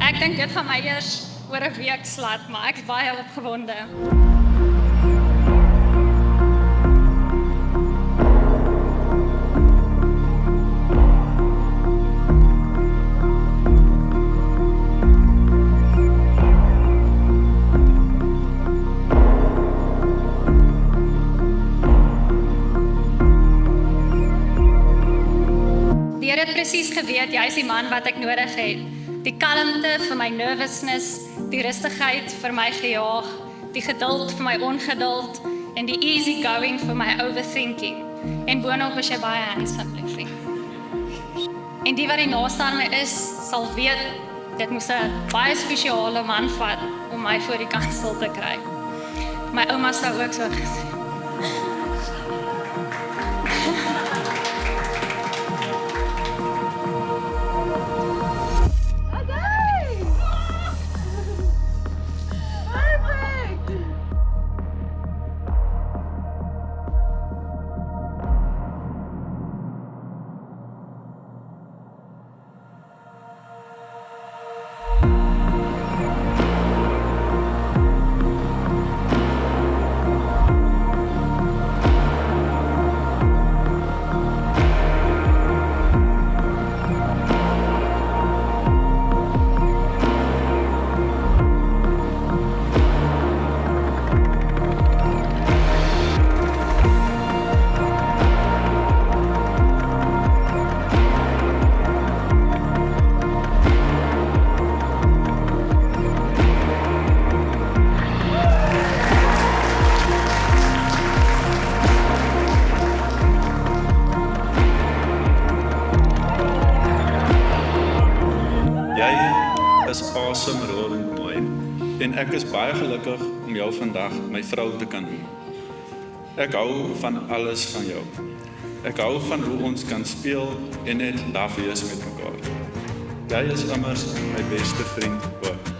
Ek dink dit gaan my eers oor 'n week slat, maar ek is baie opgewonde. Die Here het presies geweet, jy is die man wat ek nodig het. Die kalmte vir my nervousness, die rustigheid vir my gejaag, die geduld vir my ongeduld en die easy going vir my overthinking. En boonop is jy baie handsome, liefie. En die wat die naaste aan my is, sal weet, dit moes 'n baie spesiale man vat om my voor die kansel te kry. My ouma sou ook so gesê. Jy is awesome, rolend mooi. En ek is baie gelukkig om jou vandag my vrou te kan noem. Ek hou van alles van jou. Ek hou van hoe ons kan speel en net lief wees met mekaar. Jy is immers my beste vriend ook.